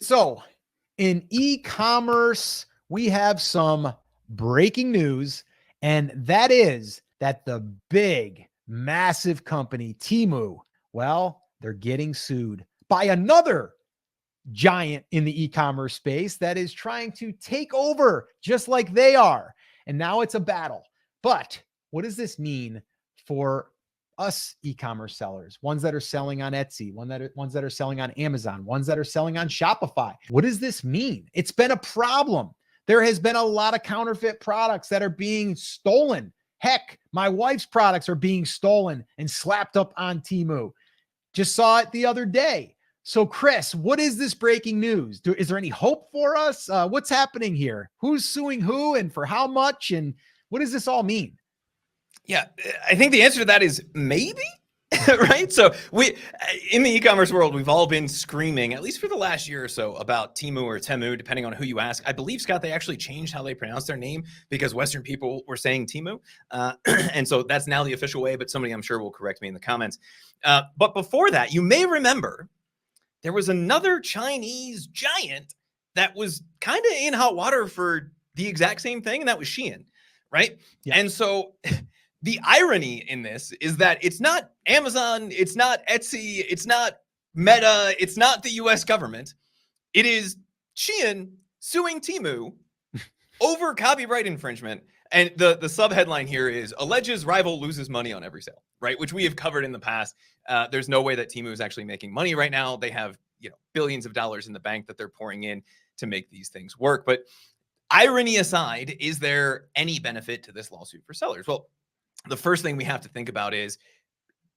So in e-commerce, we have some breaking news, and that is that the big, massive company, Temu, well, they're getting sued by another giant in the e-commerce space that is trying to take over just like they are. And now it's a battle. But what does this mean for us e-commerce sellers, ones that are selling on Etsy, ones that are selling on Amazon, ones that are selling on Shopify? What does this mean? It's been a problem. There has been a lot of counterfeit products that are being stolen. Heck, my wife's products are being stolen and slapped up on Temu. Just saw it the other day. So, Chris, what is this breaking news? Is there any hope for us? What's happening here? Who's suing who and for how much? And what does this all mean? Yeah, I think the answer to that is maybe, right? So in the e-commerce world, we've all been screaming, at least for the last year or so, about Temu or Temu, depending on who you ask. I believe, Scott, they actually changed how they pronounce their name because Western people were saying Temu. And so that's now the official way, but somebody I'm sure will correct me in the comments. But before that, you may remember there was another Chinese giant that was kind of in hot water for the exact same thing, and that was Shein, right? Yeah. And so the irony in this is that it's not Amazon, it's not Etsy, it's not Meta, it's not the US government. It is Shein suing Temu over copyright infringement. And the sub-headline here is, alleges rival loses money on every sale, right? Which we have covered in the past. There's no way that Temu is actually making money right now. They have, billions of dollars in the bank that they're pouring in to make these things work. But irony aside, is there any benefit to this lawsuit for sellers? Well, the first thing we have to think about is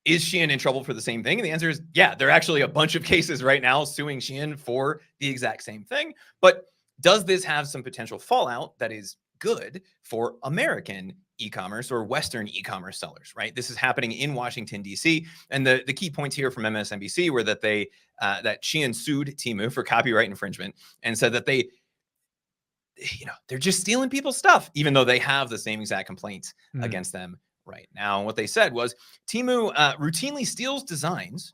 Shein in trouble for the same thing? And the answer is, yeah, there are actually a bunch of cases right now suing Shein for the exact same thing. But does this have some potential fallout that is good for American e-commerce or Western e-commerce sellers, right? This is happening in Washington, D.C. And the key points here from MSNBC were that that Shein sued Temu for copyright infringement and said that they're just stealing people's stuff, even though they have the same exact complaints against them right now. And what they said was Temu routinely steals designs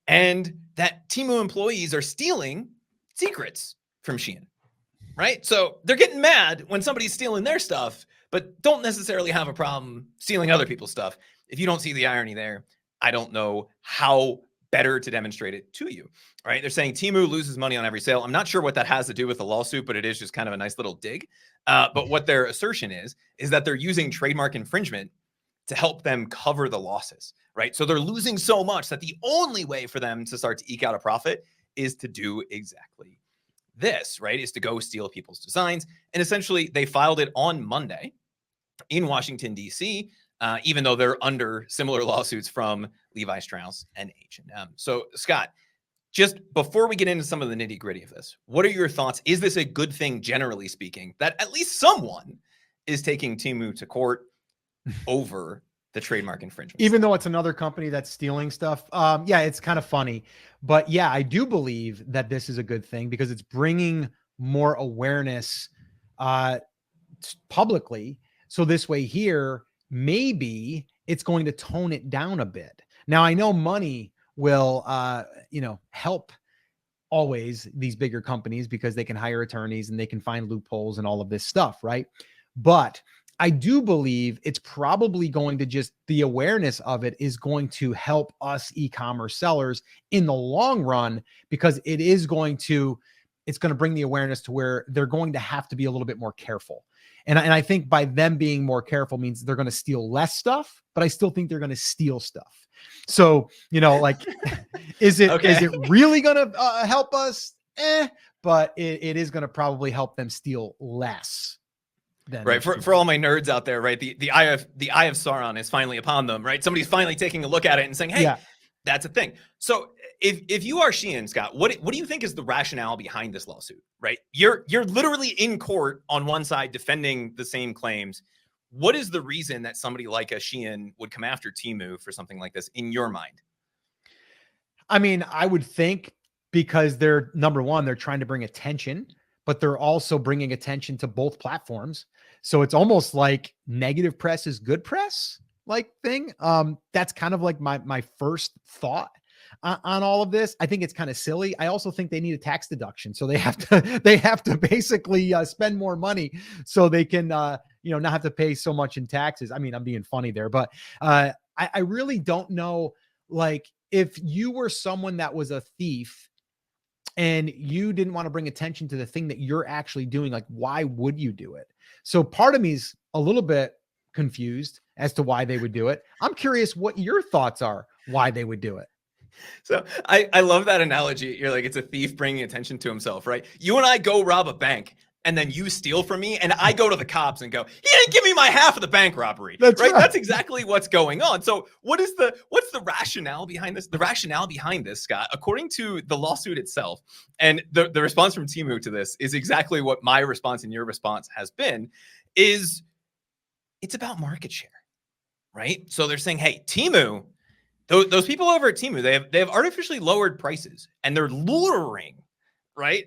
and that Temu employees are stealing secrets from Shein, right? So they're getting mad when somebody's stealing their stuff, but don't necessarily have a problem stealing other people's stuff. If you don't see the irony there, I don't know how better to demonstrate it to you, right? They're saying Temu loses money on every sale. I'm not sure what that has to do with the lawsuit, but it is just kind of a nice little dig. But what their assertion is that they're using trademark infringement to help them cover the losses, right? So they're losing so much that the only way for them to start to eke out a profit is to do exactly this, right? Is to go steal people's designs. And essentially they filed it on Monday in Washington, D.C., even though they're under similar lawsuits from Levi Strauss and H&M. So, Scott, just before we get into some of the nitty gritty of this, what are your thoughts? Is this a good thing, generally speaking, that at least someone is taking Temu to court over the trademark infringement? Even though it's another company that's stealing stuff. Yeah, it's kind of funny. But yeah, I do believe that this is a good thing because it's bringing more awareness publicly. So this way here, maybe it's going to tone it down a bit. Now, I know money will, help always these bigger companies because they can hire attorneys and they can find loopholes and all of this stuff, right? But I do believe it's probably going to just, the awareness of it is going to help us e-commerce sellers in the long run, because it's going to bring the awareness to where they're going to have to be a little bit more careful. And I think by them being more careful means they're going to steal less stuff, but I still think they're going to steal stuff. So, is it really going to help us? But it is going to probably help them steal less. Right. For all my nerds out there, right? The eye of Sauron is finally upon them, right? Somebody's finally taking a look at it and saying, hey, that's a thing. So if you are Shein, Scott, what do you think is the rationale behind this lawsuit, right? You're literally in court on one side defending the same claims. What is the reason that somebody like a Shein would come after Temu for something like this in your mind? I mean, I would think because they're, number one, they're trying to bring attention, but they're also bringing attention to both platforms. So it's almost like negative press is good press like thing. That's kind of like my first thought. on all of this. I think it's kind of silly. I also think they need a tax deduction, so they have to basically spend more money so they can not have to pay so much in taxes. I mean, I'm being funny there, but I really don't know, like, if you were someone that was a thief and you didn't want to bring attention to the thing that you're actually doing, like, why would you do it? So part of me's a little bit confused as to why they would do it. I'm curious what your thoughts are, why they would do it. So I love that analogy. You're like, it's a thief bringing attention to himself, right? You and I go rob a bank, and then you steal from me, and I go to the cops and go, he didn't give me my half of the bank robbery. That's right. That's exactly what's going on. So what's the rationale behind this? The rationale behind this, Scott, according to the lawsuit itself, and the response from Temu to this is exactly what my response and your response has been, is it's about market share, right? So they're saying, hey, Temu, those people over at Temu, they have artificially lowered prices, and they're luring, right?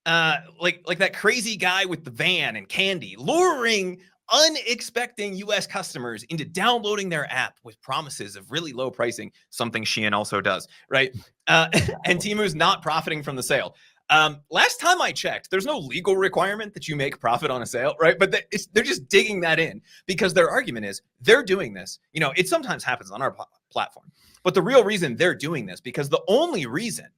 Like that crazy guy with the van and candy, luring unexpecting US customers into downloading their app with promises of really low pricing, something Shein also does, right? And Temu's not profiting from the sale. Last time I checked, there's no legal requirement that you make profit on a sale, right? But they're just digging that in because their argument is they're doing this. It sometimes happens on our platform, but the real reason they're doing this, because the only reason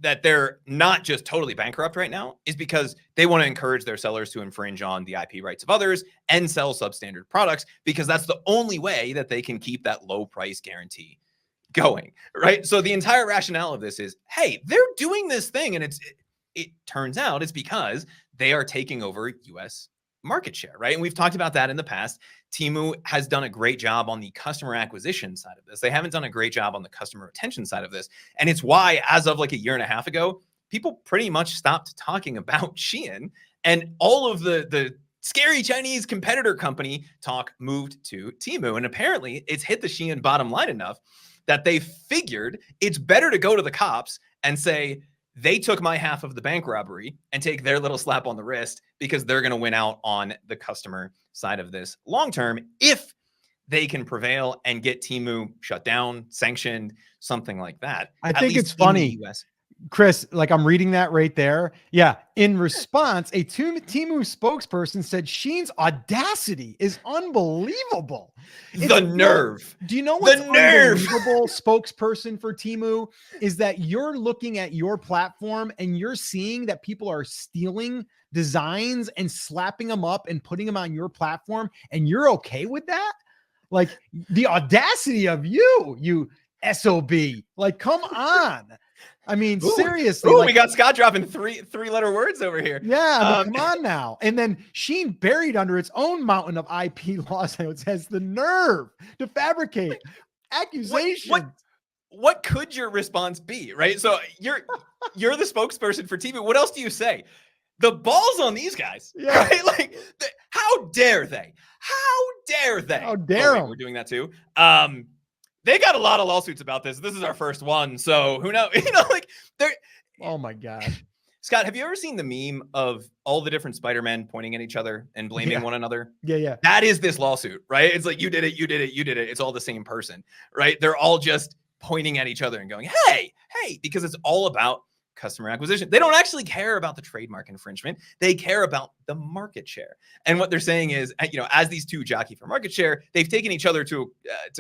that they're not just totally bankrupt right now, is because they want to encourage their sellers to infringe on the IP rights of others and sell substandard products, because that's the only way that they can keep that low price guarantee going, right? So the entire rationale of this is, hey, they're doing this thing, and it turns out it's because they are taking over US market share, right? And we've talked about that in the past. Temu has done a great job on the customer acquisition side of this. They haven't done a great job on the customer retention side of this. And it's why, as of like a year and a half ago, people pretty much stopped talking about Shein, and all of the scary Chinese competitor company talk moved to Temu. And apparently it's hit the Shein bottom line enough that they figured it's better to go to the cops and say, they took my half of the bank robbery, and take their little slap on the wrist, because they're going to win out on the customer side of this long term if they can prevail and get Temu shut down, sanctioned, something like that. I think it's funny, Chris, like, I'm reading that right there. Yeah. In response, a Temu spokesperson said Shein's audacity is unbelievable. The nerve. Do you know what's unbelievable, spokesperson for Temu, is that you're looking at your platform and you're seeing that people are stealing designs and slapping them up and putting them on your platform, and you're okay with that? Like, the audacity of you SOB. Like, come on. I mean, seriously. Like, we got Scott dropping three-letter words over here. Yeah, I mean, come on now. And then Shein, buried under its own mountain of IP laws, has the nerve to fabricate accusations. What could your response be, right? So you're the spokesperson for Temu. What else do you say? The ball's on these guys, right? Like, how dare they? How dare they? How dare them? We're doing that too. They got a lot of lawsuits about this. This is our first one, so who knows? Like, they're. Oh my gosh, Scott, have you ever seen the meme of all the different Spider-Men pointing at each other and blaming one another? Yeah. That is this lawsuit, right? It's like, you did it, you did it, you did it. It's all the same person, right? They're all just pointing at each other and going, hey, because it's all about customer acquisition. They don't actually care about the trademark infringement. They care about the market share. And what they're saying is, as these two jockey for market share, they've taken each other to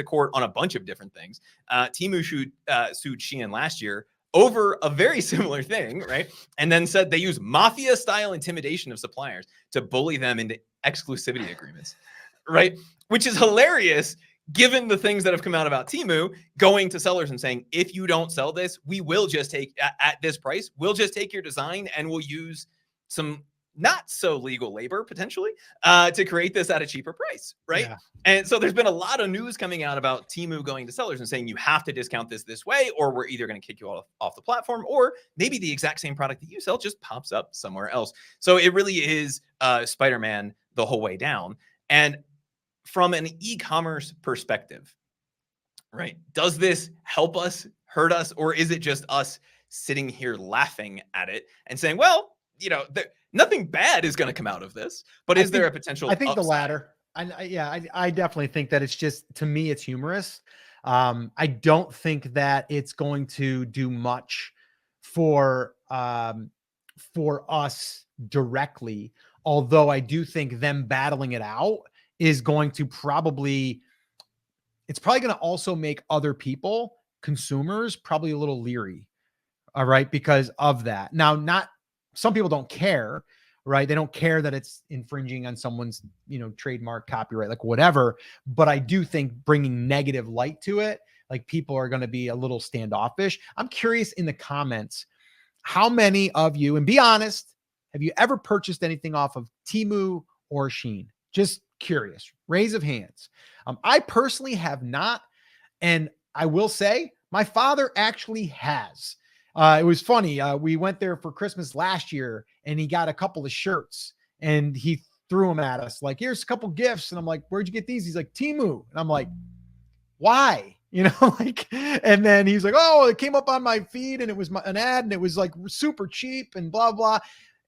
court on a bunch of different things. Temu sued Shein last year over a very similar thing, right? And then said they use mafia-style intimidation of suppliers to bully them into exclusivity agreements, right? Which is hilarious, given the things that have come out about Temu going to sellers and saying, if you don't sell this, we will just take at this price, we'll just take your design and we'll use some not so legal labor potentially to create this at a cheaper price, right? Yeah. And so there's been a lot of news coming out about Temu going to sellers and saying, you have to discount this way, or we're either going to kick you off the platform, or maybe the exact same product that you sell just pops up somewhere else. So it really is Spider-Man the whole way down. And from an e-commerce perspective, right? Does this help us, hurt us, or is it just us sitting here laughing at it and saying, well, nothing bad is going to come out of this, but is there a potential? I think upside? the latter. I definitely think that it's just, to me, it's humorous. I don't think that it's going to do much for us directly, although I do think them battling it out is going to probably going to also make other people, consumers, probably a little leery. All right, because of that. Now, not some people don't care, right? They don't care that it's infringing on someone's, trademark, copyright, like whatever. But I do think bringing negative light to it, like people are going to be a little standoffish. I'm curious in the comments, how many of you, and be honest, have you ever purchased anything off of Temu or Shein? Just curious, raise of hands. I personally have not. And I will say my father actually has. It was funny. We went there for Christmas last year and he got a couple of shirts and he threw them at us like, here's a couple gifts. And I'm like, where'd you get these? He's like, Temu. And I'm like, why? And then he's like, oh, it came up on my feed and it was an ad and it was like super cheap and blah, blah.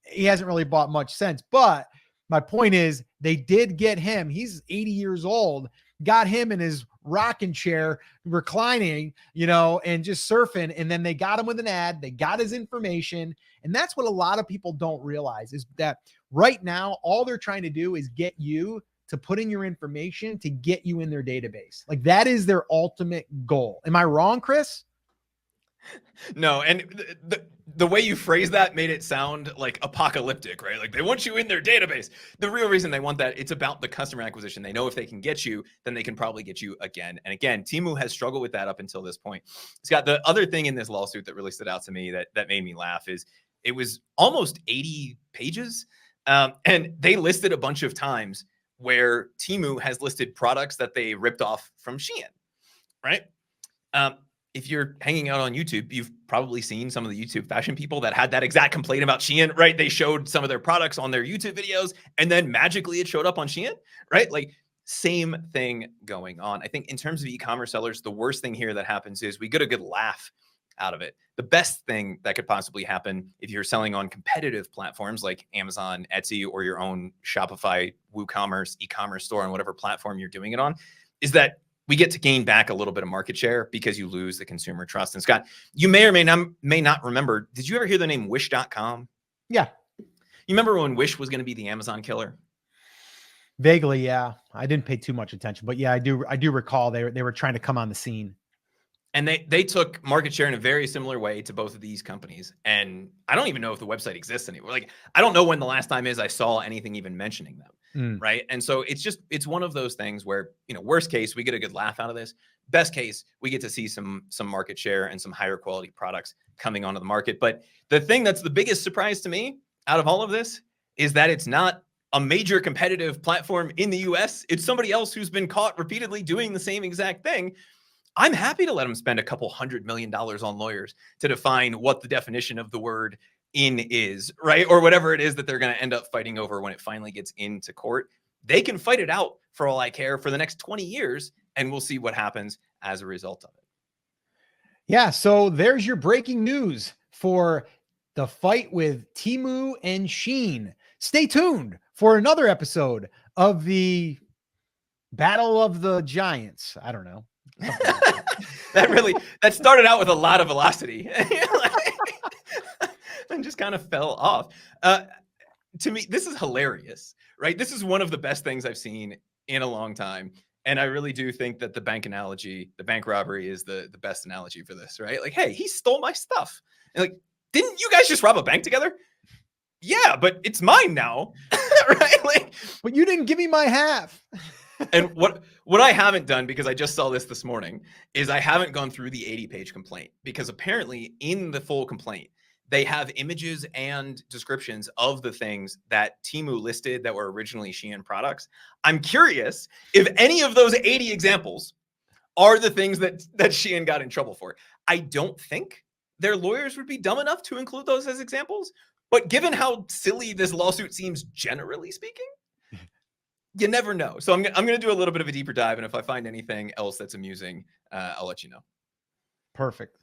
He hasn't really bought much since, but my point is they did get him. He's 80 years old, got him in his rocking chair, reclining, and just surfing. And then they got him with an ad. They got his information. And that's what a lot of people don't realize is that right now, all they're trying to do is get you to put in your information to get you in their database. Like that is their ultimate goal. Am I wrong, Chris? No, and the way you phrase that made it sound like apocalyptic, right? Like they want you in their database. The real reason they want that, it's about the customer acquisition. They know if they can get you, then they can probably get you again and again. Temu has struggled with that up until this point. Scott, the other thing in this lawsuit that really stood out to me that made me laugh is it was almost 80 pages. And they listed a bunch of times where Temu has listed products that they ripped off from Shein, right? If you're hanging out on YouTube, you've probably seen some of the YouTube fashion people that had that exact complaint about Shein, right? They showed some of their products on their YouTube videos and then magically it showed up on Shein, right? Like same thing going on. I think in terms of e-commerce sellers, the worst thing here that happens is we get a good laugh out of it. The best thing that could possibly happen if you're selling on competitive platforms like Amazon, Etsy, or your own Shopify, WooCommerce, e-commerce store on whatever platform you're doing it on is that we get to gain back a little bit of market share because you lose the consumer trust. And Scott, you may or may not remember, did you ever hear the name Wish.com? Yeah. You remember when Wish was going to be the Amazon killer? Vaguely, yeah. I didn't pay too much attention, but yeah, I do recall they were trying to come on the scene. And they took market share in a very similar way to both of these companies. And I don't even know if the website exists anymore. Like, I don't know when the last time is I saw anything even mentioning them. Right. And so it's one of those things where, worst case, we get a good laugh out of this. Best case, we get to see some market share and some higher quality products coming onto the market. But the thing that's the biggest surprise to me out of all of this is that it's not a major competitive platform in the US. It's somebody else who's been caught repeatedly doing the same exact thing. I'm happy to let them spend a couple $100 million on lawyers to define what the definition of the word in is, right? Or whatever it is that they're going to end up fighting over when it finally gets into court. They can fight it out for all I care for the next 20 years, and we'll see what happens as a result of it. Yeah, so there's your breaking news for the fight with Temu and Shein. Stay tuned for another episode of the Battle of the Giants. I don't know. that started out with a lot of velocity and just kind of fell off. To me, this is hilarious, right? This is one of the best things I've seen in a long time. And I really do think that the bank analogy, the bank robbery is the best analogy for this, right? Like, hey, he stole my stuff. And like, didn't you guys just rob a bank together? Yeah, but it's mine now, right? Like, but you didn't give me my half. And what I haven't done, because I just saw this morning, is I haven't gone through the 80-page complaint, because apparently in the full complaint, they have images and descriptions of the things that Temu listed that were originally Shein products. I'm curious if any of those 80 examples are the things that Shein got in trouble for. I don't think their lawyers would be dumb enough to include those as examples, but given how silly this lawsuit seems, generally speaking, you never know. So I'm going to do a little bit of a deeper dive. And if I find anything else that's amusing, I'll let you know. Perfect.